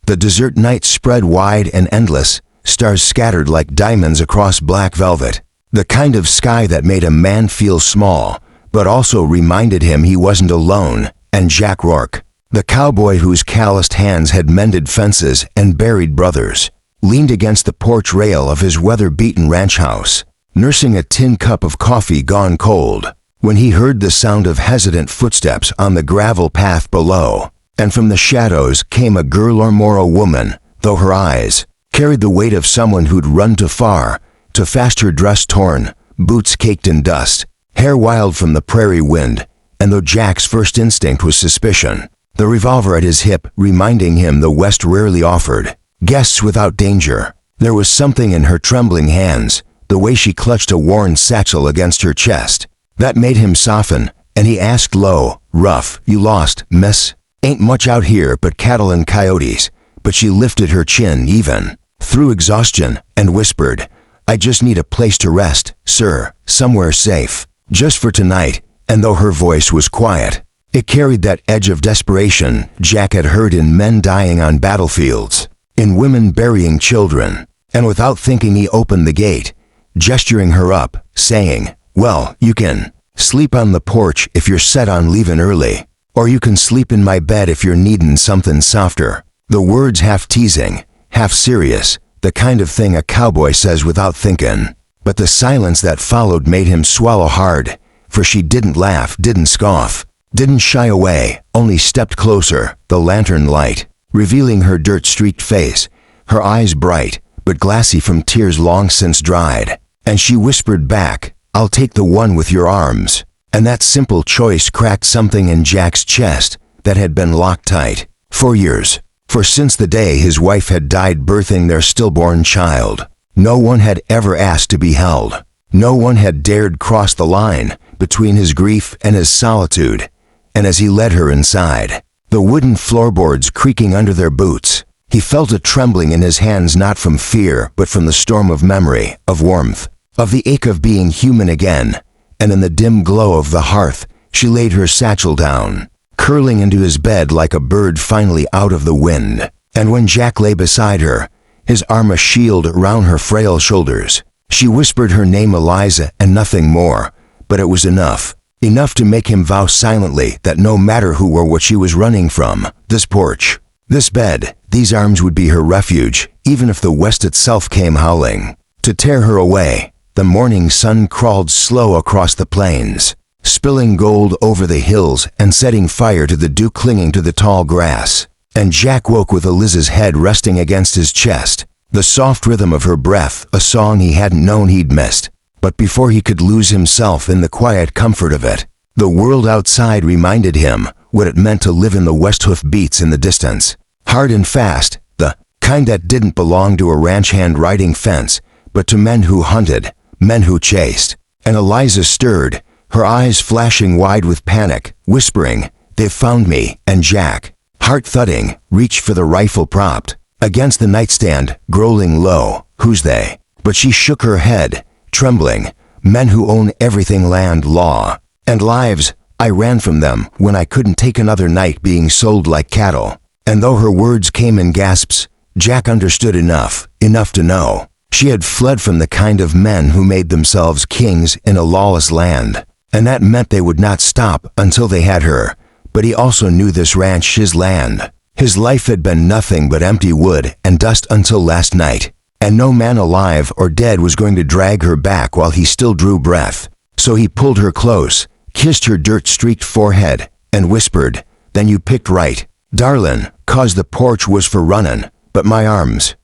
The desert night spread wide and endless, stars scattered like diamonds across black velvet. The kind of sky that made a man feel small, but also reminded him he wasn't alone. And Jack Rourke, the cowboy whose calloused hands had mended fences and buried brothers, leaned against the porch rail of his weather-beaten ranch house, nursing a tin cup of coffee gone cold, when he heard the sound of hesitant footsteps on the gravel path below. And from the shadows came a girl or more a woman, though her eyes carried the weight of someone who'd run too far, too fast, her dress torn, boots caked in dust, hair wild from the prairie wind. And though Jack's first instinct was suspicion, the revolver at his hip reminding him the West rarely offered guests without danger, there was something in her trembling hands, the way she clutched a worn satchel against her chest, that made him soften, and he asked low, rough, "You lost, miss?" "Ain't much out here but cattle and coyotes," but she lifted her chin even through exhaustion and whispered, "I just need a place to rest, sir, somewhere safe, just for tonight." And though her voice was quiet, it carried that edge of desperation Jack had heard in men dying on battlefields, in women burying children. And without thinking he opened the gate, gesturing her up, saying, "Well, you can sleep on the porch if you're set on leaving early, or you can sleep in my bed if you're needin' something softer." The words half teasing, half serious, the kind of thing a cowboy says without thinking. But the silence that followed made him swallow hard, for she didn't laugh, didn't scoff, didn't shy away, only stepped closer, the lantern light revealing her dirt-streaked face, her eyes bright, but glassy from tears long since dried. And she whispered back, "I'll take the one with your arms." And that simple choice cracked something in Jack's chest that had been locked tight for years. For since the day his wife had died birthing their stillborn child, no one had ever asked to be held. No one had dared cross the line between his grief and his solitude. And as he led her inside, the wooden floorboards creaking under their boots, he felt a trembling in his hands, not from fear but from the storm of memory, of warmth, of the ache of being human again. And in the dim glow of the hearth, she laid her satchel down, curling into his bed like a bird finally out of the wind. And when Jack lay beside her, his arm a shield around her frail shoulders, she whispered her name, Eliza, and nothing more. But it was enough to make him vow silently that no matter who or what she was running from, this porch, this bed, these arms would be her refuge, even if the West itself came howling to tear her away. The morning sun crawled slow across the plains, spilling gold over the hills and setting fire to the dew clinging to the tall grass. And Jack woke with Eliza's head resting against his chest, the soft rhythm of her breath, a song he hadn't known he'd missed. But before he could lose himself in the quiet comfort of it, the world outside reminded him what it meant to live in the West. Hoof beats in the distance, hard and fast, the kind that didn't belong to a ranch hand riding fence, but to men who hunted, men who chased. And Eliza stirred, her eyes flashing wide with panic, whispering, "They've found me." And Jack, heart thudding, reached for the rifle propped against the nightstand, growling low, "Who's they?" But she shook her head, trembling. "Men who own everything, land, law, and lives. I ran from them when I couldn't take another night being sold like cattle." And though her words came in gasps, Jack understood enough to know she had fled from the kind of men who made themselves kings in a lawless land. And that meant they would not stop until they had her. But he also knew this ranch, his land. His life had been nothing but empty wood and dust until last night. And no man alive or dead was going to drag her back while he still drew breath. So he pulled her close, kissed her dirt-streaked forehead, and whispered, "Then you picked right, darlin', 'cause the porch was for runnin', but my arms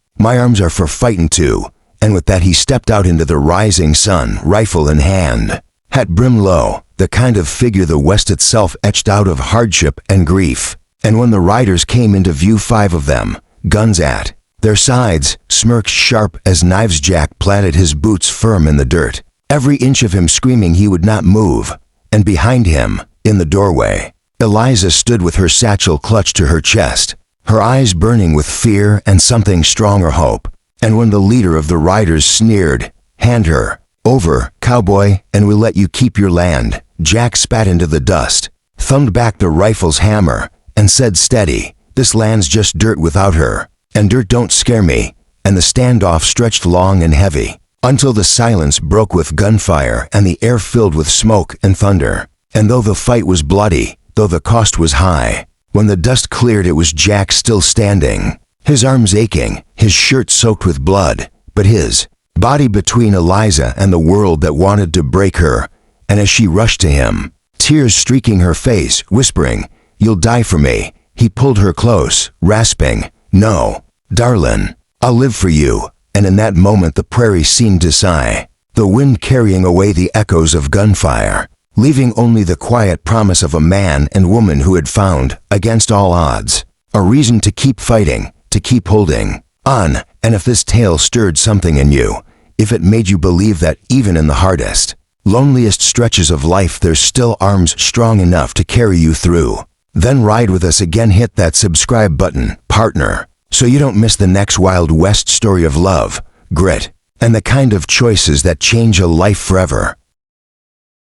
are for fightin' too." And with that he stepped out into the rising sun, rifle in hand, hat brim low, the kind of figure the West itself etched out of hardship and grief. And when the riders came into view, 5 of them, guns at their sides, smirks sharp as knives, Jack planted his boots firm in the dirt, every inch of him screaming he would not move. And behind him, in the doorway, Eliza stood with her satchel clutched to her chest, her eyes burning with fear and something stronger, hope. And when the leader of the riders sneered, "Hand her over, cowboy, and we'll let you keep your land," Jack spat into the dust, thumbed back the rifle's hammer, and said steady, "This land's just dirt without her. and dirt don't scare me, and the standoff stretched long and heavy, until the silence broke with gunfire and the air filled with smoke and thunder. And though the fight was bloody, though the cost was high, when the dust cleared it was Jack still standing, his arms aching, his shirt soaked with blood, but his body between Eliza and the world that wanted to break her. And as she rushed to him, tears streaking her face, whispering, "You'll die for me," he pulled her close, rasping, "No, darlin', I'll live for you." And in that moment the prairie seemed to sigh, the wind carrying away the echoes of gunfire, leaving only the quiet promise of a man and woman who had found, against all odds, a reason to keep fighting, to keep holding on. And if this tale stirred something in you, if it made you believe that even in the hardest, loneliest stretches of life there's still arms strong enough to carry you through, then ride with us again. Hit that subscribe button, partner, so you don't miss the next Wild West story of love, grit, and the kind of choices that change a life forever.